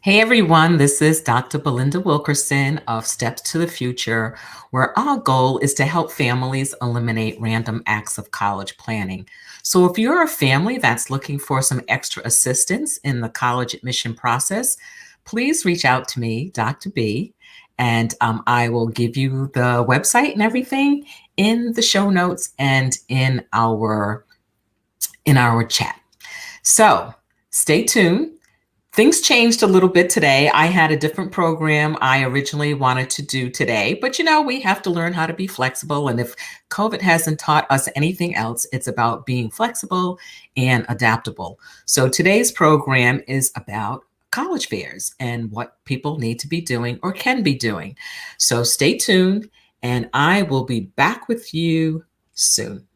Hey everyone, this is Dr. Belinda Wilkerson of Steps to the Future, where our goal is to help families eliminate random acts of college planning. So, if you're a family that's looking for some extra assistance in the college admission process, please reach out to me, Dr. B, and I will give you the website and everything in the show notes and in our chat. So, stay tuned. Things changed a little bit today. I had a different program I originally wanted to do today, but we have to learn how to be flexible. And if COVID hasn't taught us anything else, it's about being flexible and adaptable. So today's program is about college fairs and what people need to be doing or can be doing. So stay tuned, and I will be back with you soon.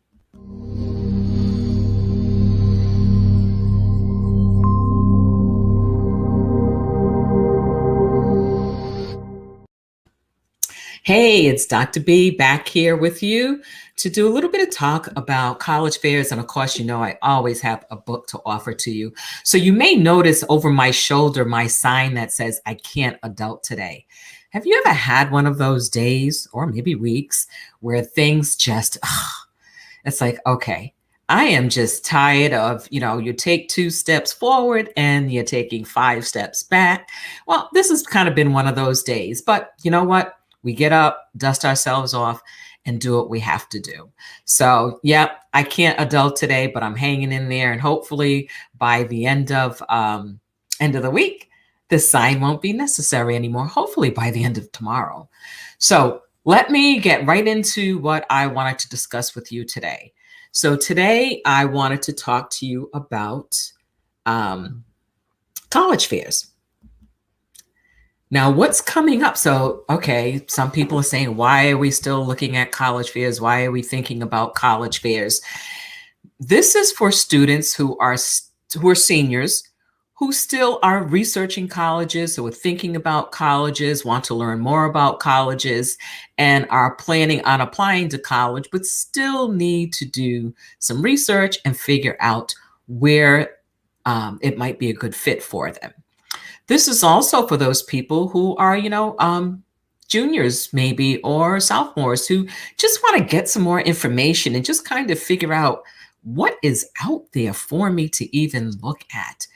Hey, it's Dr. B back here with you to do a little bit of talk about college fairs. And of course, I always have a book to offer to you. So you may notice over my shoulder my sign that says, I can't adult today. Have you ever had one of those days or maybe weeks where things just, it's like, okay, I am just tired of, you take 2 steps forward and you're taking 5 steps back. Well, this has kind of been one of those days, but you know what? We get up, dust ourselves off, and do what we have to do. So, yep, I can't adult today, but I'm hanging in there, and hopefully by the end of the week, this sign won't be necessary anymore. Hopefully by the end of tomorrow. So let me get right into what I wanted to discuss with you today. So today I wanted to talk to you about college fairs. Now, what's coming up? So, okay, some people are saying, why are we still looking at college fairs? Why are we thinking about college fairs? This is for students who are seniors, who still are researching colleges, who are thinking about colleges, want to learn more about colleges, and are planning on applying to college, but still need to do some research and figure out where it might be a good fit for them. This is also for those people who are, juniors maybe or sophomores who just want to get some more information and just kind of figure out what is out there for me to even look at.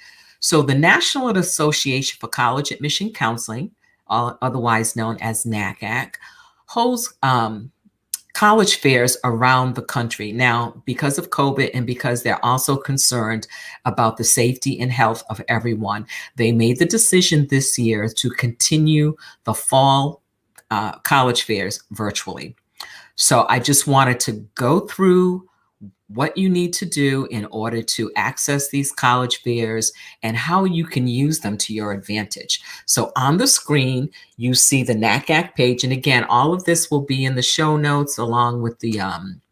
So the National Association for College Admission Counseling, otherwise known as NACAC, holds college fairs around the country. Now, because of COVID and because they're also concerned about the safety and health of everyone, they made the decision this year to continue the fall college fairs virtually. So I just wanted to go through what you need to do in order to access these college fairs and how you can use them to your advantage. So on the screen, you see the NACAC page. And again, all of this will be in the show notes along with the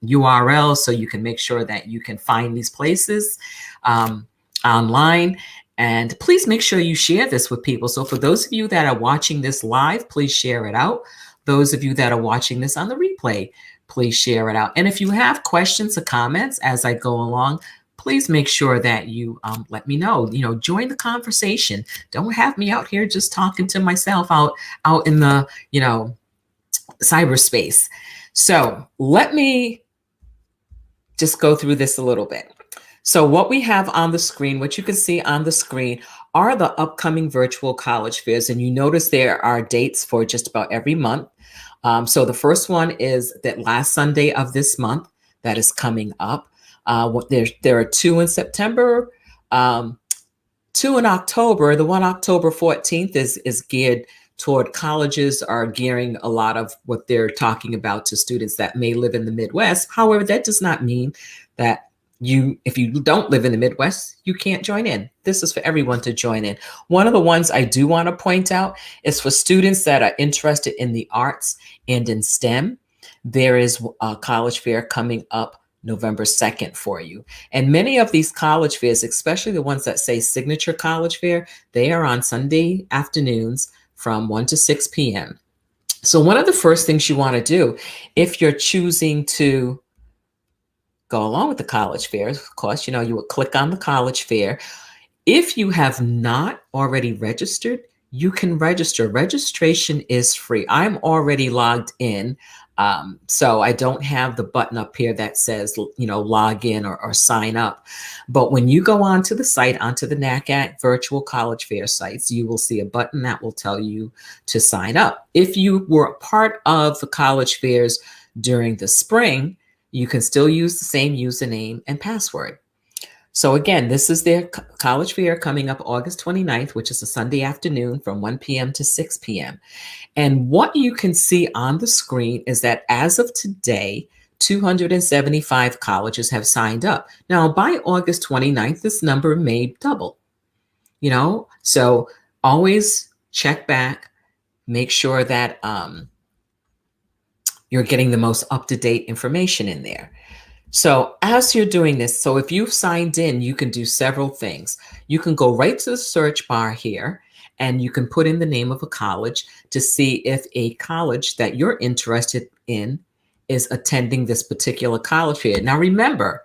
URL, so you can make sure that you can find these places online. And please make sure you share this with people. So for those of you that are watching this live, please share it out. Those of you that are watching this on the replay, please share it out. And if you have questions or comments as I go along, please make sure that you let me know. Join the conversation. Don't have me out here just talking to myself out in the cyberspace. So let me just go through this a little bit. So what we have on the screen, what you can see on the screen, are the upcoming virtual college fairs. And you notice there are dates for just about every month. So the first one is that last Sunday of this month that is coming up. There are 2 in September, 2 in October. The one October 14th is geared toward colleges are gearing a lot of what they're talking about to students that may live in the Midwest. However, that does not mean that if you don't live in the Midwest, you can't join in. This is for everyone to join in. One of the ones I do want to point out is for students that are interested in the arts and in STEM. There is a college fair coming up November 2nd for you. And many of these college fairs, especially the ones that say Signature College Fair, they are on Sunday afternoons from 1 to 6 p.m. So one of the first things you want to do, if you're choosing to go along with the college fair, of course, you would click on the college fair. If you have not already registered, you can register. Registration is free. I'm already logged in. So I don't have the button up here that says, log in or sign up. But when you go onto the site, onto the NACAT virtual college fair sites, you will see a button that will tell you to sign up. If you were a part of the college fairs during the spring, you can still use the same username and password. So again, this is their college fair coming up August 29th, which is a Sunday afternoon from 1 p.m. to 6 p.m. And what you can see on the screen is that as of today, 275 colleges have signed up. Now, by August 29th, this number may double, So always check back, make sure that you're getting the most up-to-date information in there. So as you're doing this, so if you've signed in, you can do several things. You can go right to the search bar here, and you can put in the name of a college to see if a college that you're interested in is attending this particular college fair. Now, remember,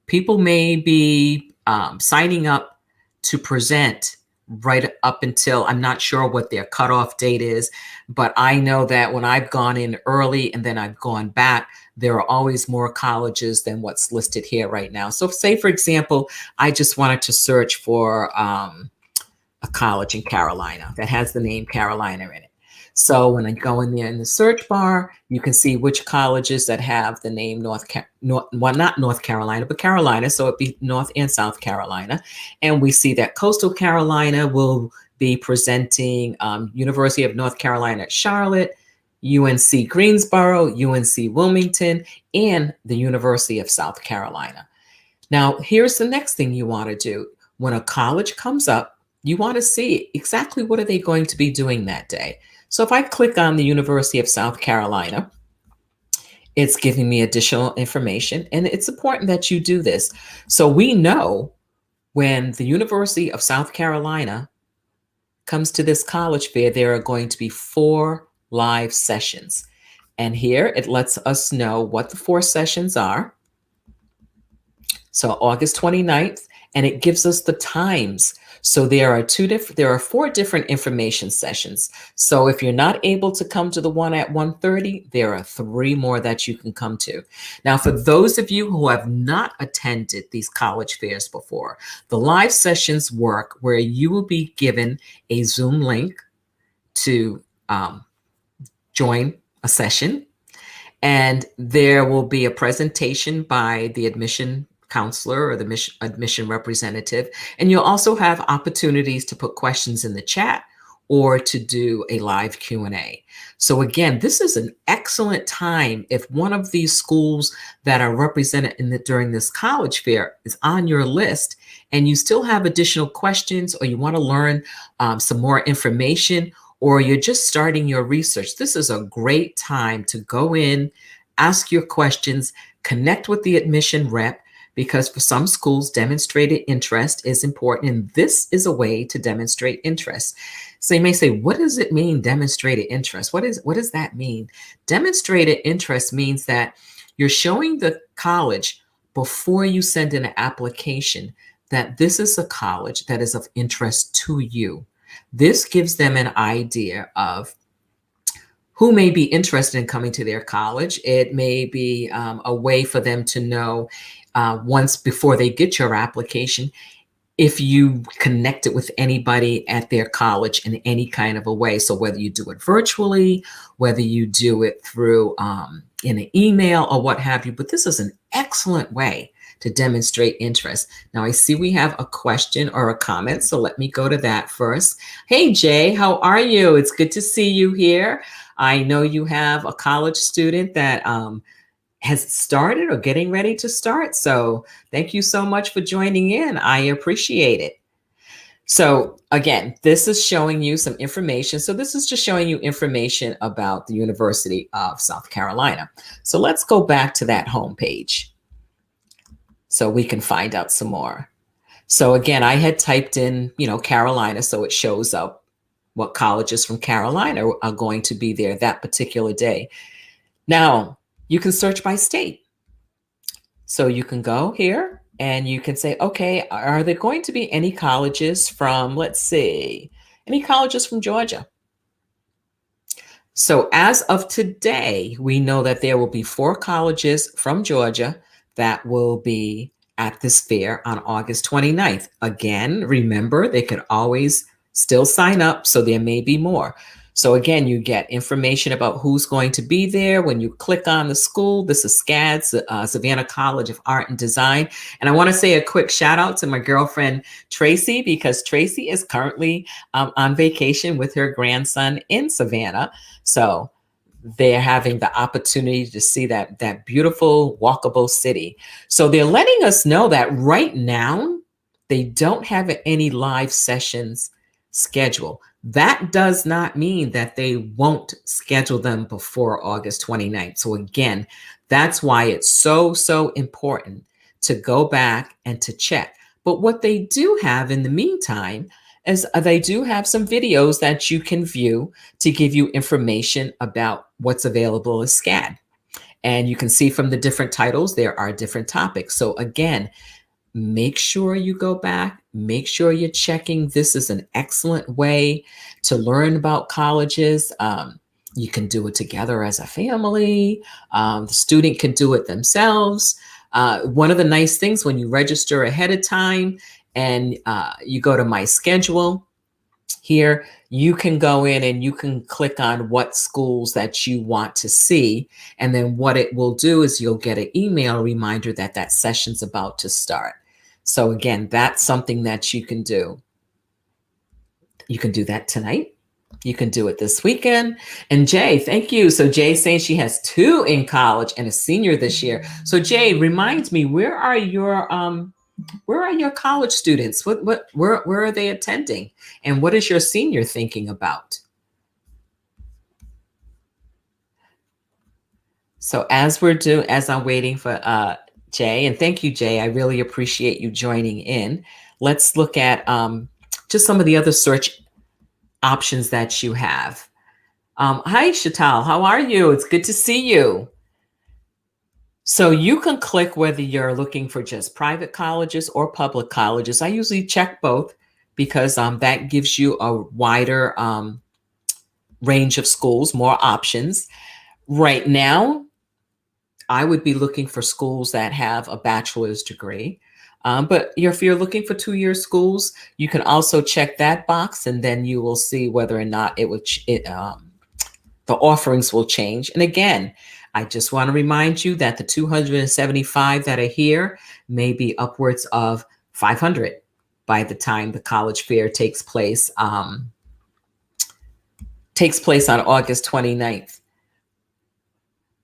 people may be signing up to present right up until, I'm not sure what their cutoff date is, but I know that when I've gone in early and then I've gone back, there are always more colleges than what's listed here right now. So say, for example, I just wanted to search for a college in Carolina that has the name Carolina in it. So when I go in there in the search bar, you can see which colleges that have the name not North Carolina, but Carolina. So it'd be North and South Carolina. And we see that Coastal Carolina will be presenting University of North Carolina at Charlotte, UNC Greensboro, UNC Wilmington, and the University of South Carolina. Now, here's the next thing you want to do. When a college comes up, you want to see exactly what are they going to be doing that day. So if I click on the University of South Carolina, it's giving me additional information, and it's important that you do this. So we know when the University of South Carolina comes to this college fair, there are going to be 4 live sessions. And here it lets us know what the 4 sessions are. So August 29th, and it gives us the times. So there are 4 different information sessions. So if you're not able to come to the one at 1:30, there are 3 more that you can come to. Now, for those of you who have not attended these college fairs before, the live sessions work where you will be given a Zoom link to join a session, and there will be a presentation by the admission counselor or the admission representative. And you'll also have opportunities to put questions in the chat or to do a live Q&A. So again, this is an excellent time if one of these schools that are represented during this college fair is on your list and you still have additional questions or you want to learn some more information, or you're just starting your research. This is a great time to go in, ask your questions, connect with the admission rep, because for some schools, demonstrated interest is important, and this is a way to demonstrate interest. So you may say, what does it mean, demonstrated interest? What does that mean? Demonstrated interest means that you're showing the college before you send in an application that this is a college that is of interest to you. This gives them an idea of who may be interested in coming to their college. It may be a way for them to know once before they get your application, if you connect it with anybody at their college in any kind of a way. So whether you do it virtually, whether you do it through in an email or what have you, but this is an excellent way to demonstrate interest. Now I see we have a question or a comment, so let me go to that first. Hey Jay, how are you? It's good to see you here. I know you have a college student that has started or getting ready to start. So thank you so much for joining in. I appreciate it. So again, this is showing you some information. So this is just showing you information about the University of South Carolina. So let's go back to that homepage so we can find out some more. So again, I had typed in, Carolina, so it shows up what colleges from Carolina are going to be there that particular day. Now, you can search by state. So you can go here And you can say, okay, are there going to be any colleges from, let's see, any colleges from Georgia? So as of today, we know that there will be 4 colleges from Georgia that will be at this fair on August 29th. Again, remember, they could always still sign up, so there may be more. So again, you get information about who's going to be there when you click on the school. This is SCAD, Savannah College of Art and Design. And I want to say a quick shout out to my girlfriend, Tracy, because Tracy is currently on vacation with her grandson in Savannah. So they're having the opportunity to see that beautiful walkable city. So they're letting us know that right now they don't have any live sessions scheduled. That does not mean that they won't schedule them before August 29th. So again, that's why it's so important to go back and to check. But what they do have in the meantime is they do have some videos that you can view to give you information about what's available as SCAD. And you can see from the different titles, there are different topics. So again, make sure you go back, make sure you're checking. This is an excellent way to learn about colleges. You can do it together as a family. The student can do it themselves. One of the nice things when you register ahead of time and you go to My Schedule, here, you can go in and you can click on what schools that you want to see. And then what it will do is you'll get an email reminder that that session's about to start. So again, that's something that you can do. You can do that tonight. You can do it this weekend. And Jay, thank you. So Jay's saying she has 2 in college and a senior this year. So Jay, reminds me, where are your college students? Where are they attending? And what is your senior thinking about? So as I'm waiting for Jay, and thank you, Jay. I really appreciate you joining in. Let's look at just some of the other search options that you have. Hi, Shatal. How are you? It's good to see you. So you can click whether you're looking for just private colleges or public colleges. I usually check both because that gives you a wider range of schools, more options. Right now, I would be looking for schools that have a bachelor's degree. But if you're looking for 2-year schools, you can also check that box, and then you will see whether or not the offerings will change. And again, I just want to remind you that the 275 that are here may be upwards of 500 by the time the college fair takes place on August 29th.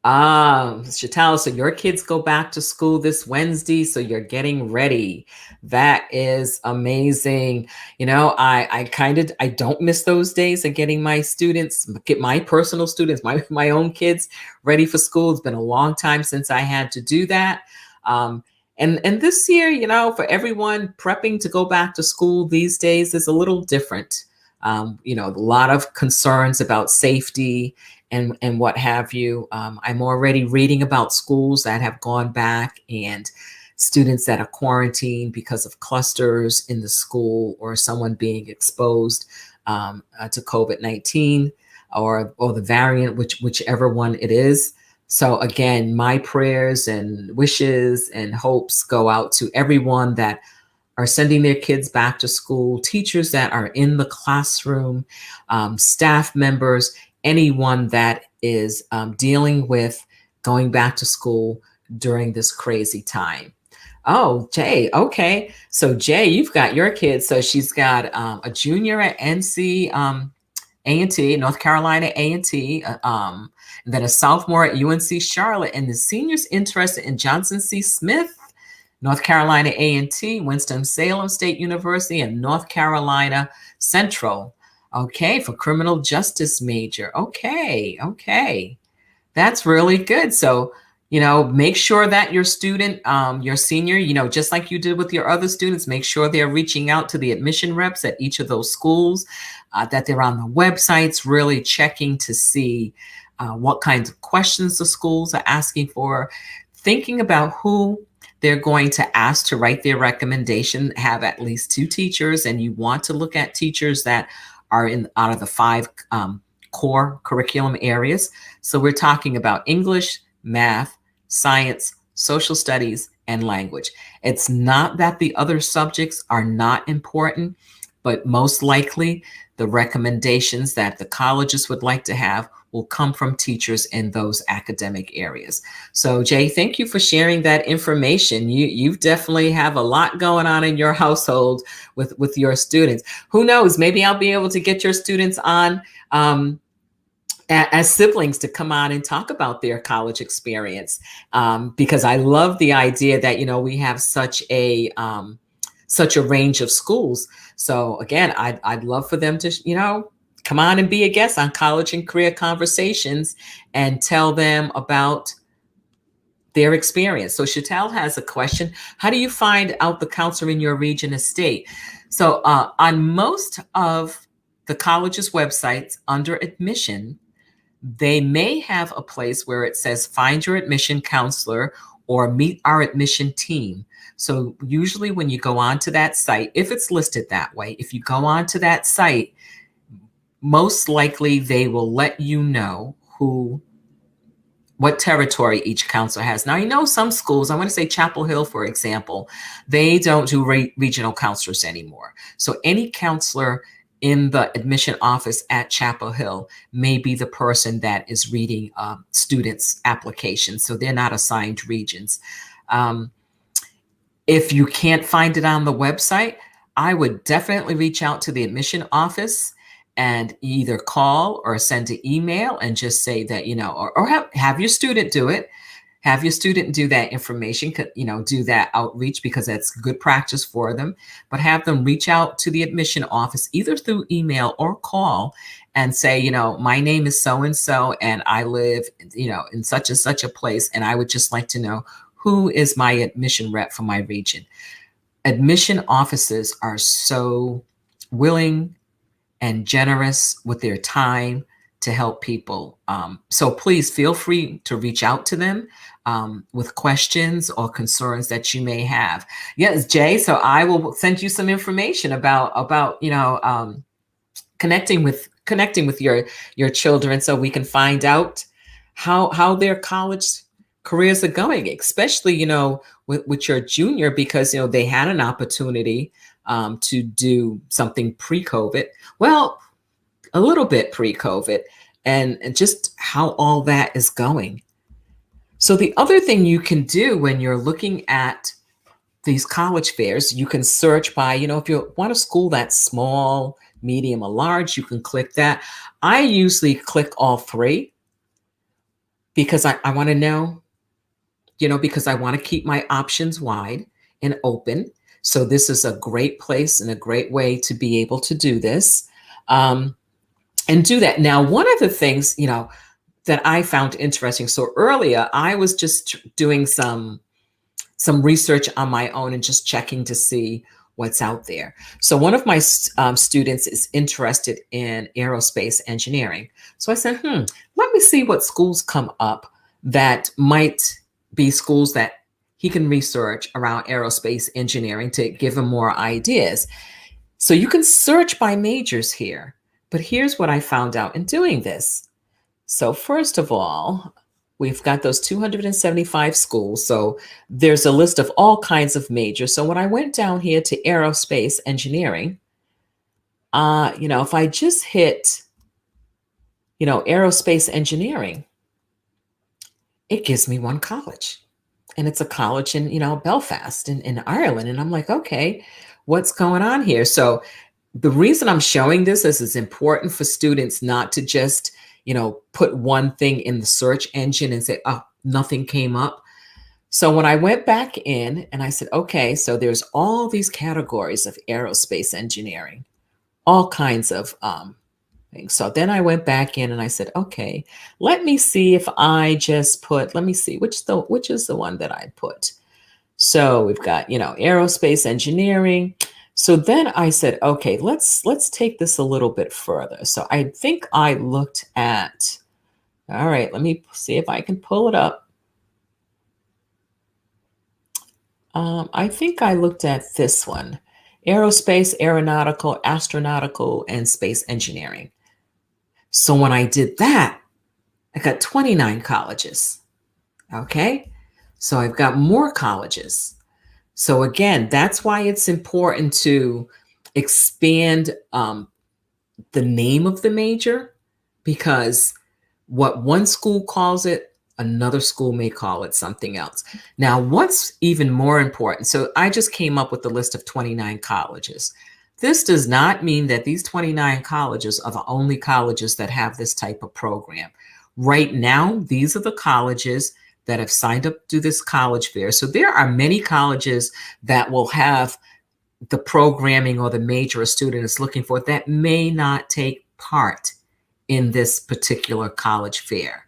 Shatal, so your kids go back to school this Wednesday, so you're getting ready. That is amazing. You know, I don't miss those days of getting my students, get my personal students, my own kids ready for school. It's been a long time since I had to do that. And this year, you know, for everyone prepping to go back to school these days is a little different. You know, a lot of concerns about safety and what have you. I'm already reading about schools that have gone back and students that are quarantined because of clusters in the school or someone being exposed to COVID-19 or the variant, whichever one it is. So again, my prayers and wishes and hopes go out to everyone that are sending their kids back to school, teachers that are in the classroom, staff members, anyone that is dealing with going back to school during this crazy time. Oh, Jay, okay. So Jay, you've got your kids. So she's got a junior at NC A&T, North Carolina A&T, and then a sophomore at UNC Charlotte, and the senior's interested in Johnson C. Smith, North Carolina A&T, Winston-Salem State University, and North Carolina Central. Okay, for criminal justice major. Okay. That's really good. So, you know, make sure that your student, your senior, you know, just like you did with your other students, make sure they're reaching out to the admission reps at each of those schools, that they're on the websites, really checking to see what kinds of questions the schools are asking for, thinking about who they're going to ask to write their recommendation, have at least 2 teachers, and you want to look at teachers that are in out of the 5 core curriculum areas. So we're talking about English, math, science, social studies, and language. It's not that the other subjects are not important, but most likely the recommendations that the colleges would like to have will come from teachers in those academic areas. So Jay, thank you for sharing that information. You definitely have a lot going on in your household with your students. Who knows, maybe I'll be able to get your students on as siblings to come on and talk about their college experience, because I love the idea that we have such a range of schools. So again, I'd love for them to come on and be a guest on College and Career Conversations and tell them about their experience. So Chantel has a question: how do you find out the counselor in your region or state? So on most of the college's websites under admission, they may have a place where it says find your admission counselor or meet our admission team. So usually when you go onto that site, if it's listed that way, if you go onto that site, most likely they will let you know what territory each counselor has. Now, some schools, I want to say Chapel Hill, for example, they don't do regional counselors anymore. So any counselor in the admission office at Chapel Hill may be the person that is reading students' applications. So they're not assigned regions. If you can't find it on the website, I would definitely reach out to the admission office and either call or send an email and just say that, or have your student do it. Have your student do that information, do that outreach, because that's good practice for them. But have them reach out to the admission office either through email or call and say, my name is so-and-so and I live, in such and such a place. And I would just like to know who is my admission rep for my region. Admission offices are so willing and generous with their time to help people. So please feel free to reach out to them with questions or concerns that you may have. Yes, Jay. So I will send you some information about connecting with your children, so we can find out how their college careers are going, especially with your junior, because they had an opportunity to do something pre-COVID. Well, a little bit pre-COVID, and just how all that is going. So the other thing you can do when you're looking at these college fairs, you can search by, if you want a school that's small, medium, or large, you can click that. I usually click all 3 because I want to know, because I want to keep my options wide and open. So this is a great place and a great way to be able to do this. And do that. Now, one of the things, that I found interesting. So earlier, I was just doing some research on my own and just checking to see what's out there. So one of my students is interested in aerospace engineering. So I said, let me see what schools come up that might be schools that he can research around aerospace engineering to give him more ideas. So you can search by majors here. But here's what I found out in doing this. So first of all, we've got those 275 schools. So there's a list of all kinds of majors. So when I went down here to aerospace engineering, if I just hit, aerospace engineering, it gives me one college. And it's a college in, Belfast in Ireland. And I'm like, okay, what's going on here? So the reason I'm showing this is it's important for students not to just, put one thing in the search engine and say, oh, nothing came up. So when I went back in and I said, okay, so there's all these categories of aerospace engineering, all kinds of things. So then I went back in and I said, okay, let me see if I just put, let me see, which is the one that I put. So we've got, aerospace engineering. So then I said, okay, let's take this a little bit further. So I think I looked at, all right, let me see if I can pull it up. I think I looked at this one: aerospace, aeronautical, astronautical, and space engineering. So when I did that, I got 29 colleges. Okay. So I've got more colleges. So again, that's why it's important to expand the name of the major, because what one school calls it, another school may call it something else. Now, what's even more important, so I just came up with the list of 29 colleges. This does not mean that these 29 colleges are the only colleges that have this type of program. Right now, these are the colleges that have signed up to this college fair. So there are many colleges that will have the programming or the major a student is looking for that may not take part in this particular college fair.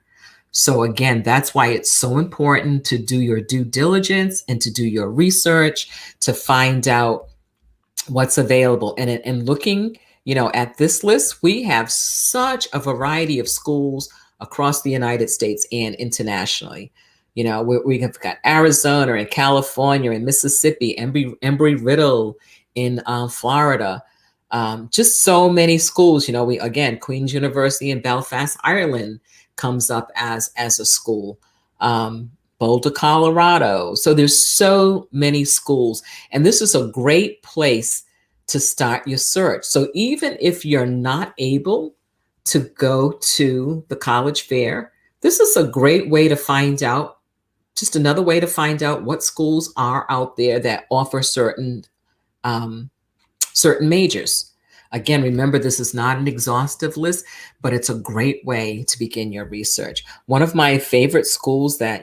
So again, that's why it's so important to do your due diligence and to do your research to find out what's available. And looking, at this list, we have such a variety of schools across the United States and internationally. We have got Arizona and California and Mississippi, Embry-Riddle in Florida. Just so many schools. We again, Queen's University in Belfast, Ireland comes up as a school. Boulder, Colorado. So there's so many schools, and this is a great place to start your search. So even if you're not able to go to the college fair, this is a great way to find out, just another way to find out what schools are out there that offer certain majors. Again, remember, this is not an exhaustive list, but it's a great way to begin your research. One of my favorite schools that,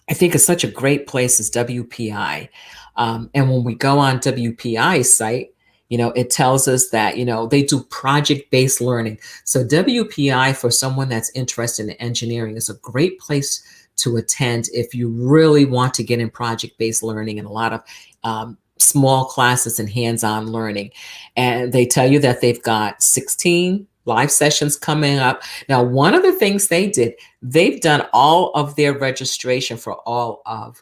I think is such a great place is WPI. And when we go on WPI's site, it tells us that, they do project-based learning. So WPI, for someone that's interested in engineering, is a great place to attend if you really want to get in project-based learning and a lot of small classes and hands-on learning. And they tell you that they've got 16 live sessions coming up. Now, one of the things they've done all of their registration for all of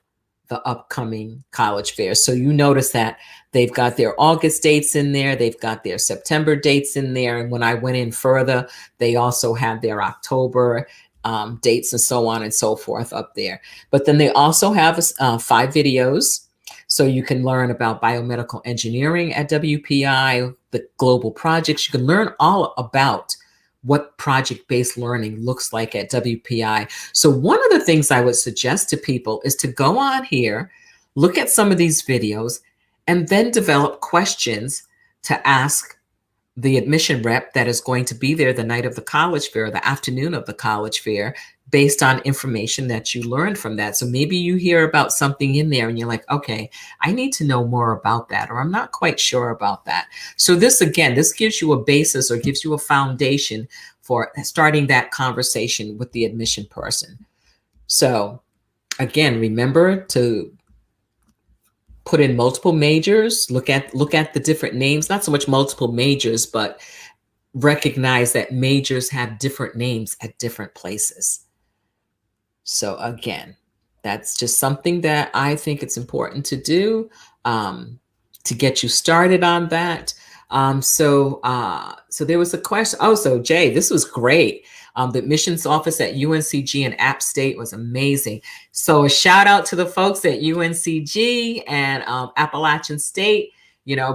the upcoming college fairs. So you notice that they've got their August dates in there, they've got their September dates in there. And when I went in further, they also have their October dates and so on and so forth up there. But then they also have 5 videos. So you can learn about biomedical engineering at WPI, the global projects. You can learn all about what project-based learning looks like at WPI. So one of the things I would suggest to people is to go on here, look at some of these videos, and then develop questions to ask the admission rep that is going to be there the night of the college fair, the afternoon of the college fair, based on information that you learned from that. So maybe you hear about something in there and you're like, okay, I need to know more about that, or I'm not quite sure about that. So this gives you a basis or gives you a foundation for starting that conversation with the admission person. So again, remember to put in multiple majors, look at the different names, not so much multiple majors, but recognize that majors have different names at different places. So again, that's just something that I think it's important to do to get you started on that. So there was a question. Oh, so Jay, this was great. The admissions office at UNCG and App State was amazing. So a shout out to the folks at UNCG and Appalachian State,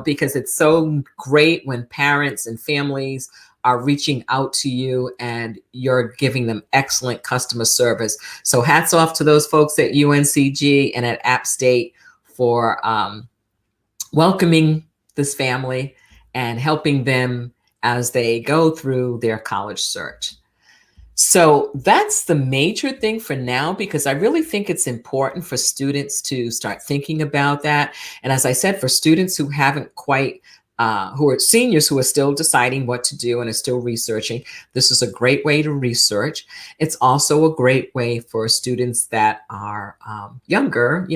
because it's so great when parents and families are reaching out to you and you're giving them excellent customer service. So hats off to those folks at UNCG and at App State for welcoming this family and helping them as they go through their college search. So that's the major thing for now, because I really think it's important for students to start thinking about that. And as I said, for students who haven't quite who are seniors who are still deciding what to do and are still researching, this is a great way to research. It's also a great way for students that are younger,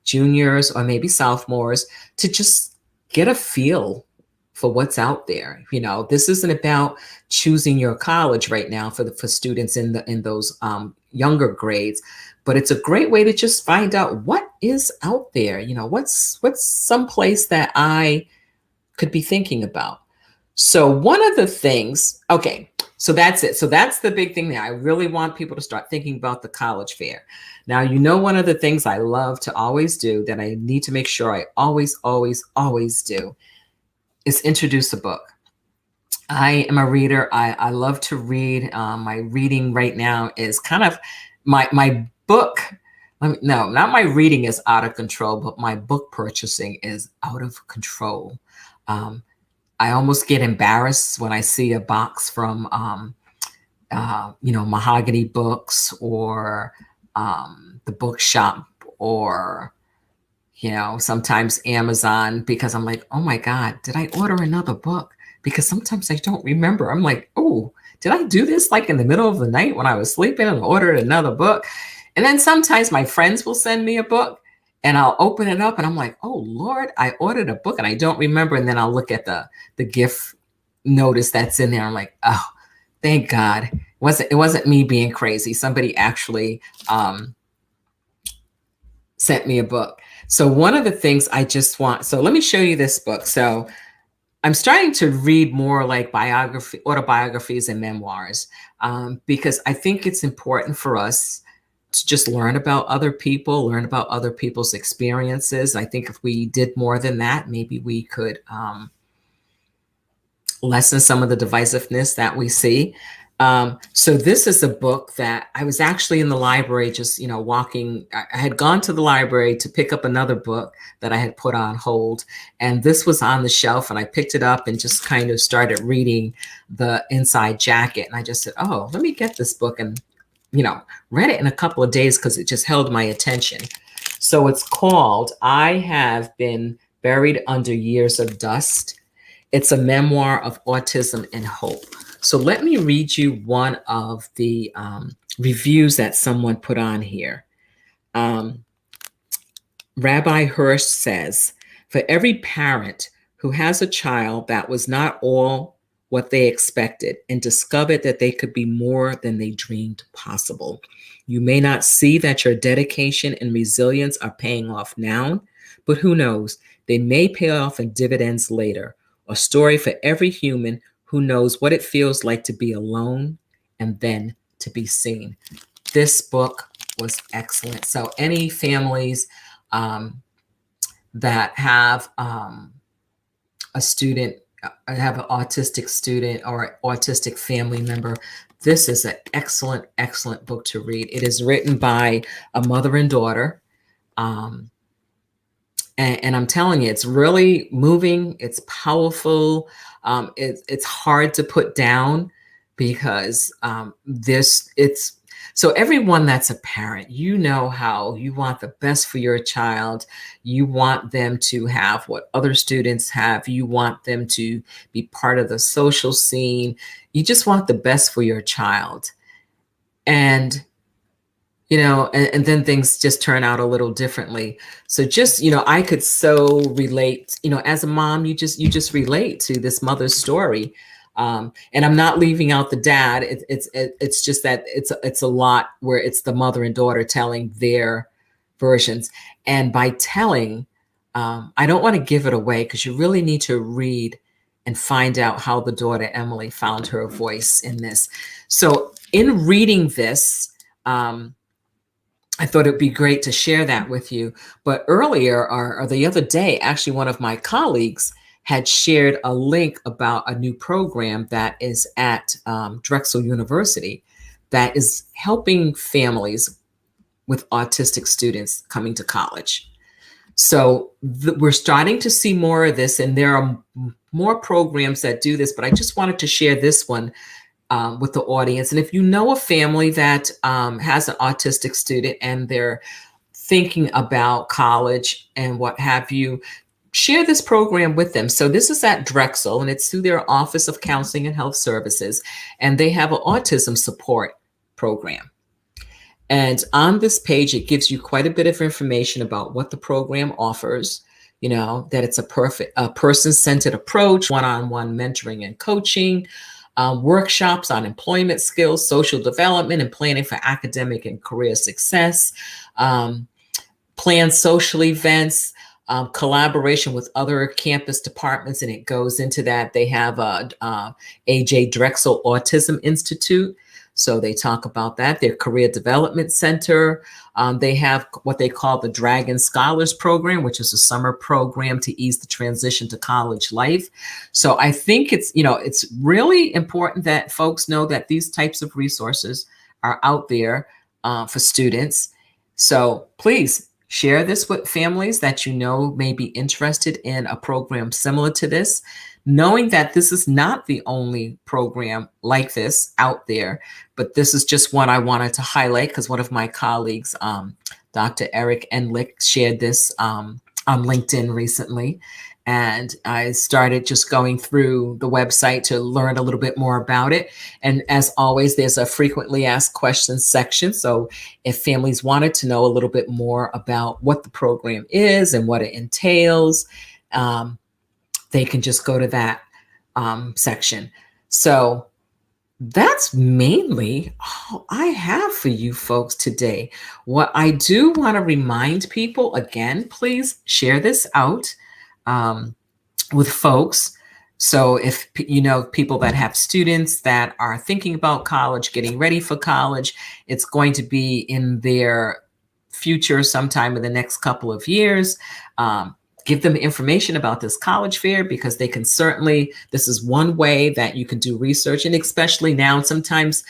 juniors or maybe sophomores, to just get a feel for what's out there. This isn't about choosing your college right now for students in those younger grades, but it's a great way to just find out what is out there. What's some place that I could be thinking about. So one of the things, okay, so that's it. So that's the big thing there. I really want people to start thinking about the college fair. Now, one of the things I love to always do that I need to make sure I always, always, always do is introduce a book. I am a reader. I love to read. My reading right now is kind of my book. No, not my reading is out of control, but my book purchasing is out of control. I almost get embarrassed when I see a box from, Mahogany Books or the bookshop or, sometimes Amazon, because I'm like, oh my God, did I order another book? Because sometimes I don't remember. I'm like, oh, did I do this like in the middle of the night when I was sleeping and ordered another book? And then sometimes my friends will send me a book and I'll open it up and I'm like, oh Lord, I ordered a book and I don't remember. And then I'll look at the gift notice that's in there. I'm like, oh, thank God. It wasn't me being crazy. Somebody actually sent me a book. So one of the things so let me show you this book. So I'm starting to read more like autobiographies and memoirs, because I think it's important for us to just learn about other people, learn about other people's experiences. I think if we did more than that, maybe we could lessen some of the divisiveness that we see. So this is a book that I was actually in the library, just, walking. I had gone to the library to pick up another book that I had put on hold. And this was on the shelf and I picked it up and just kind of started reading the inside jacket. And I just said, oh, let me get this book, and, read it in a couple of days because it just held my attention. So it's called I Have Been Buried Under Years of Dust. It's a memoir of autism and hope. So let me read you one of the reviews that someone put on here. Rabbi Hirsch says, for every parent who has a child that was not all what they expected and discovered that they could be more than they dreamed possible, you may not see that your dedication and resilience are paying off now, but who knows, they may pay off in dividends later. A story for every human who knows what it feels like to be alone and then to be seen. This book was excellent. So any families that have a student, have an autistic student or an autistic family member, this is an excellent, excellent book to read. It is written by a mother and daughter. And I'm telling you, it's really moving. It's powerful. It's hard to put down because so everyone that's a parent, how you want the best for your child. You want them to have what other students have. You want them to be part of the social scene. You just want the best for your child. And and then things just turn out a little differently. So just, I could so relate, as a mom, you just relate to this mother's story. And I'm not leaving out the dad. It's just that it's a lot where it's the mother and daughter telling their versions. And by telling, I don't want to give it away because you really need to read and find out how the daughter Emily found her voice in this. So in reading this, I thought it'd be great to share that with you. But earlier or the other day, actually, one of my colleagues had shared a link about a new program that is at Drexel University that is helping families with autistic students coming to college. So we're starting to see more of this, and there are more programs that do this, but I just wanted to share this one with the audience. And if you know a family that has an autistic student and they're thinking about college and what have you, share this program with them. So this is at Drexel, and it's through their Office of Counseling and Health Services, and they have an autism support program. And on this page, it gives you quite a bit of information about what the program offers, that it's a person-centered approach, one-on-one mentoring and coaching, workshops on employment skills, social development, and planning for academic and career success. Plan social events, collaboration with other campus departments, and it goes into that. They have a AJ Drexel Autism Institute, so they talk about that. Their Career Development Center. They have what they call the Dragon Scholars Program, which is a summer program to ease the transition to college life. So I think it's really important that folks know that these types of resources are out there for students. So please share this with families that you know may be interested in a program similar to this, knowing that this is not the only program like this out there, but this is just one I wanted to highlight because one of my colleagues, Dr. Eric Enlick, shared this on LinkedIn recently. And I started just going through the website to learn a little bit more about it. And as always, there's a frequently asked questions section. So if families wanted to know a little bit more about what the program is and what it entails, they can just go to that section. So that's mainly all I have for you folks today. What I do want to remind people, again, please share this out with folks. So if you know people that have students that are thinking about college, getting ready for college, it's going to be in their future sometime in the next couple of years. Give them information about this college fair because they can certainly, this is one way that you can do research. And especially now, sometimes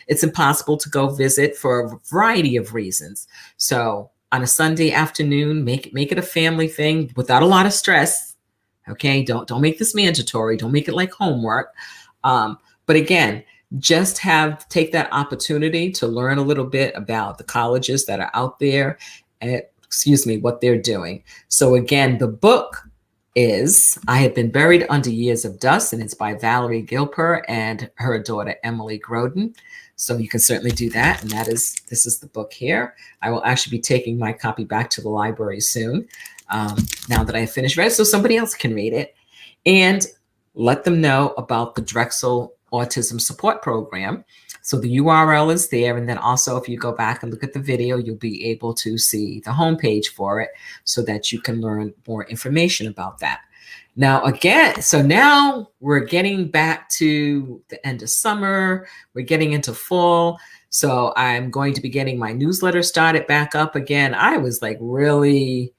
it's impossible to go visit for a variety of reasons. So on a Sunday afternoon, make it a family thing without a lot of stress. Okay, don't make this mandatory. Don't make it like homework. But again, just take that opportunity to learn a little bit about the colleges that are out there and what they're doing. So again, the book is I Have Been Buried Under Years of Dust, and it's by Valerie Gilper and her daughter, Emily Groden. So you can certainly do that. And this is the book here. I will actually be taking my copy back to the library soon, now that I have finished reading, so somebody else can read it. And let them know about the Drexel Autism Support Program. So the URL is there. And then also, if you go back and look at the video, you'll be able to see the homepage for it so that you can learn more information about that. Now, again, so now we're getting back to the end of summer. We're getting into fall. So I'm going to be getting my newsletter started back up again. I was like really,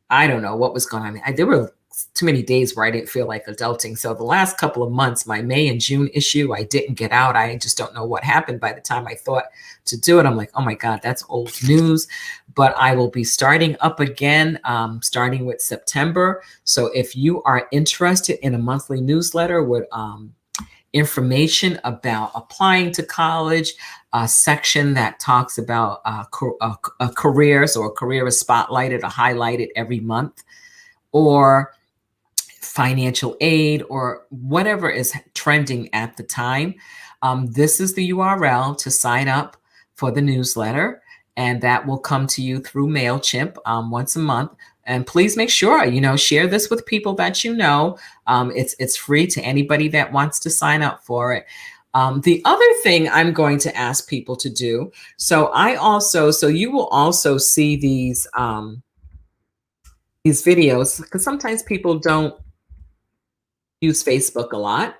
I don't know what was going on. There were too many days where I didn't feel like adulting. So the last couple of months, my May and June issue, I didn't get out. I just don't know what happened. By the time I thought to do it, I'm like, oh my God, that's old news. But I will be starting up again, starting with September. So if you are interested in a monthly newsletter with information about applying to college, a section that talks about careers, or career is spotlighted or highlighted every month, or financial aid, or whatever is trending at the time. This is the URL to sign up for the newsletter, and that will come to you through MailChimp once a month. And please make sure, share this with people that you know. It's free to anybody that wants to sign up for it. The other thing I'm going to ask people to do, so you will also see these videos, because sometimes people don't use Facebook a lot.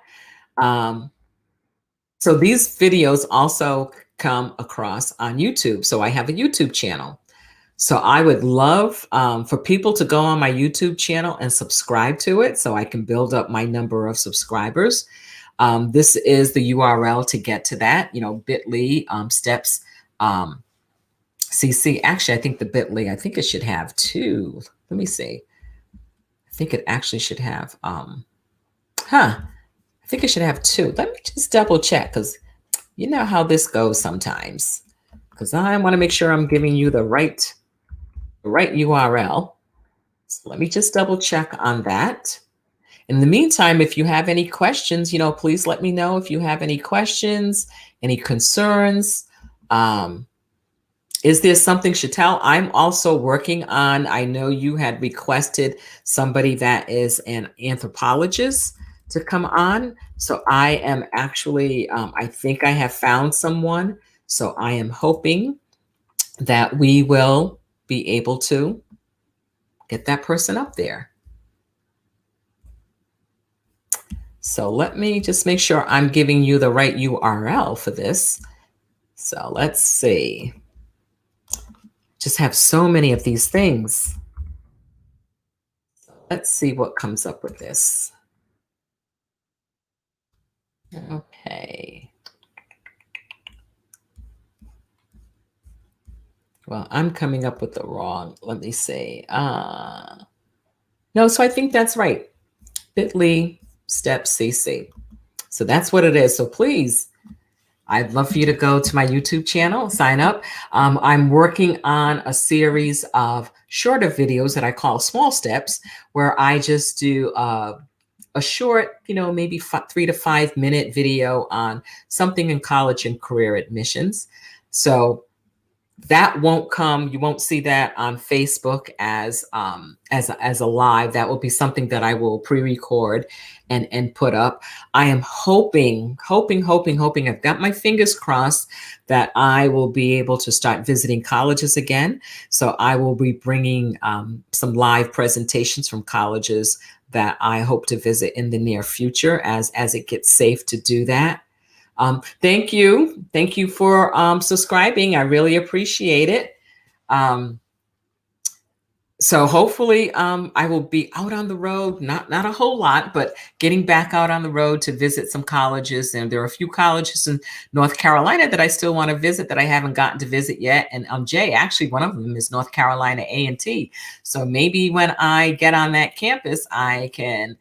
So these videos also come across on YouTube. So I have a YouTube channel. So I would love for people to go on my YouTube channel and subscribe to it so I can build up my number of subscribers. This is the URL to get to that, bit.ly steps CC. Actually, I think the bit.ly, I think it should have two. Let me see. I think it actually should have, I think it should have two. Let me just double check, because you know how this goes sometimes, because I want to make sure I'm giving you the right URL. So let me just double check on that. In the meantime, if you have any questions, please let me know if you have any questions, any concerns. Is there something, Chantel, I'm also working on? I know you had requested somebody that is an anthropologist to come on. So I am actually, I think I have found someone. So I am hoping that we will be able to get that person up there. So let me just make sure I'm giving you the right URL for this. So let's see. Just have so many of these things. Let's see what comes up with this. Okay. Well, I'm coming up with the wrong, let me see. No, so I think that's right. bit.ly steps CC. So that's what it is. So please, I'd love for you to go to my YouTube channel, sign up. I'm working on a series of shorter videos that I call small steps, where I just do a short, maybe 3 to 5 minute video on something in college and career admissions. So that won't come. You won't see that on Facebook as a live. That will be something that I will pre-record and put up. I am hoping. I've got my fingers crossed that I will be able to start visiting colleges again. So I will be bringing some live presentations from colleges that I hope to visit in the near future as it gets safe to do that. Thank you. Thank you for subscribing. I really appreciate it. So hopefully I will be out on the road, not a whole lot, but getting back out on the road to visit some colleges. And there are a few colleges in North Carolina that I still want to visit that I haven't gotten to visit yet. And Jay, actually, one of them is North Carolina A&T. So maybe when I get on that campus, I can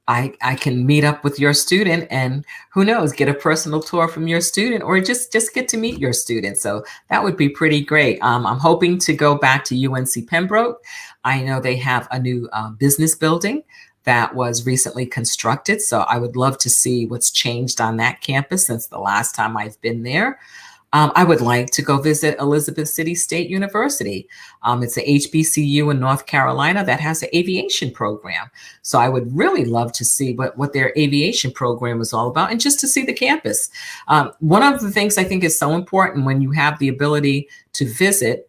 I can meet up with your student and who knows, get a personal tour from your student or just get to meet your student. So that would be pretty great. I'm hoping to go back to UNC Pembroke. I know they have a new business building that was recently constructed. So I would love to see what's changed on that campus since the last time I've been there. I would like to go visit Elizabeth City State University. It's a HBCU in North Carolina that has an aviation program. So I would really love to see what their aviation program is all about and just to see the campus. One of the things I think is so important when you have the ability to visit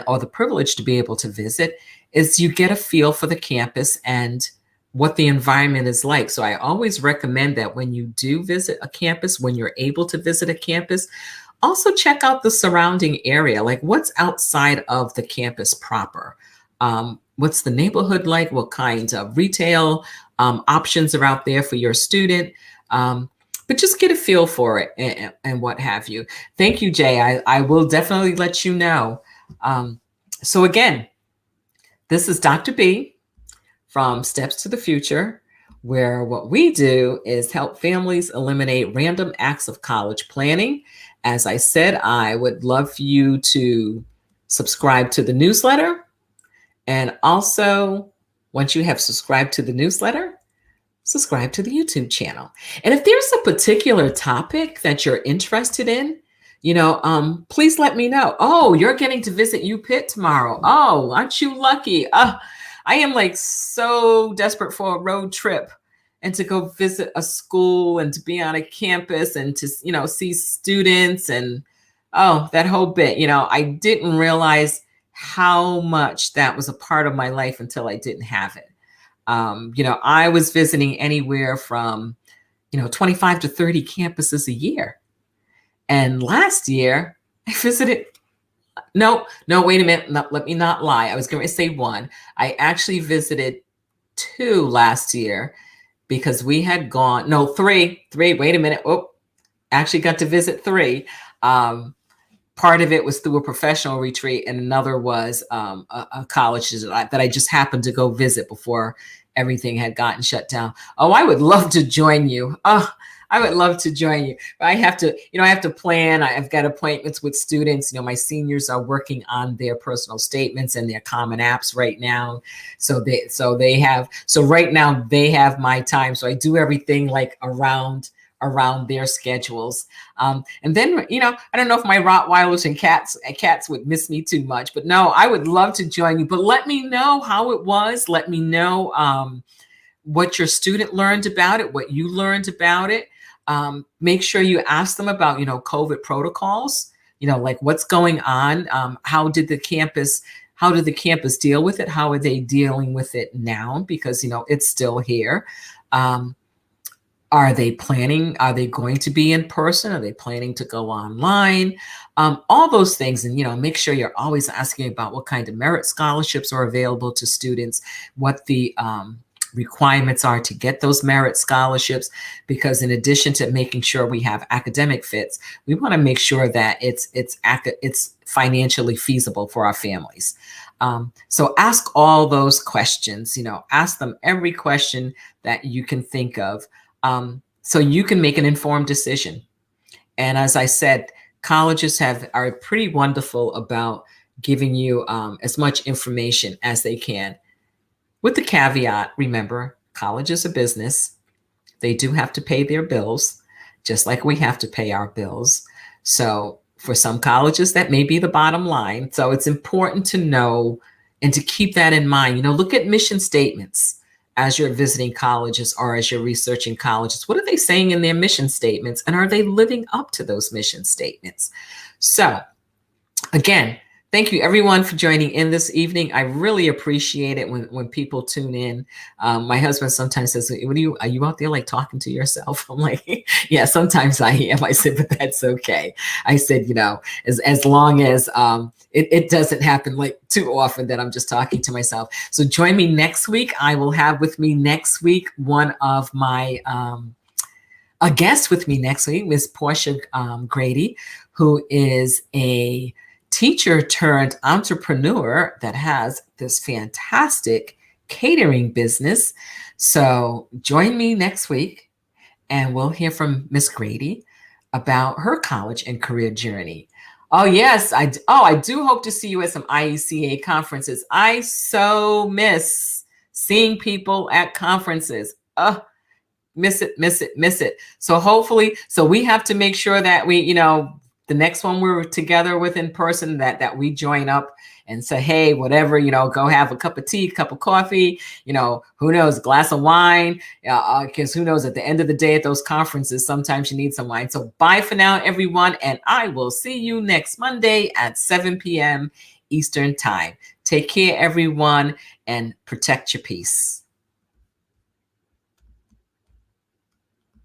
or the privilege to be able to visit is you get a feel for the campus and what the environment is like. So I always recommend that when you do visit a campus, when you're able to visit a campus, also check out the surrounding area, like what's outside of the campus proper. What's the neighborhood like? What kinds of retail options are out there for your student? But just get a feel for it and what have you. Thank you, Jay. I will definitely let you know. So again, this is Dr. B from Steps to the Future, where what we do is help families eliminate random acts of college planning. As I said, I would love for you to subscribe to the newsletter. And also, once you have subscribed to the newsletter, subscribe to the YouTube channel. And if there's a particular topic that you're interested in, please let me know. Oh, you're getting to visit UPitt tomorrow. Oh, aren't you lucky? I am like so desperate for a road trip and to go visit a school and to be on a campus and to, see students and, that whole bit. I didn't realize how much that was a part of my life until I didn't have it. I was visiting anywhere from, 25 to 30 campuses a year. And last year I visited, no, wait a minute. No, let me not lie. I was going to say one. I actually visited 2 last year because we had gone, no, 3, wait a minute. Oh, actually got to visit 3. Part of it was through a professional retreat and another was a college that I just happened to go visit before everything had gotten shut down. Oh, I would love to join you. Oh, I would love to join you. But I have to plan. I've got appointments with students. My seniors are working on their personal statements and their Common Apps right now. So right now they have my time. So I do everything like around their schedules. And then, I don't know if my Rottweilers and cats would miss me too much, but no, I would love to join you, but let me know how it was. Let me know, what your student learned about it, what you learned about it. Make sure you ask them about, COVID protocols, like what's going on. How did the campus deal with it? How are they dealing with it now? Because, it's still here. Are they going to be in person? Are they planning to go online? All those things. And, make sure you're always asking about what kind of merit scholarships are available to students, what the requirements are to get those merit scholarships, because in addition to making sure we have academic fits, we want to make sure that it's financially feasible for our families. So ask all those questions, ask them every question that you can think of, so you can make an informed decision. And as I said, colleges are pretty wonderful about giving you as much information as they can. With the caveat, remember, college is a business. They do have to pay their bills, just like we have to pay our bills. So for some colleges, that may be the bottom line. So it's important to know and to keep that in mind. Look at mission statements as you're visiting colleges or as you're researching colleges. What are they saying in their mission statements? And are they living up to those mission statements? So again, thank you everyone for joining in this evening. I really appreciate it when people tune in. My husband sometimes says, are you out there like talking to yourself? I'm like, yeah, sometimes I am. I said, but that's okay. I said, as long as it doesn't happen like too often that I'm just talking to myself. So join me next week. I will have with me next week one of my a guest with me next week, Miss Portia Grady, who is a teacher turned entrepreneur that has this fantastic catering business. So join me next week and we'll hear from Miss Grady about her college and career journey. Oh, yes. I do hope to see you at some IECA conferences. I so miss seeing people at conferences. Miss it. So hopefully, we have to make sure that we, the next one we're together with in person, that we join up and say, hey, whatever, go have a cup of tea, cup of coffee, who knows, a glass of wine, because who knows, at the end of the day at those conferences, sometimes you need some wine. So bye for now, everyone. And I will see you next Monday at 7 p.m. Eastern time. Take care, everyone, and protect your peace.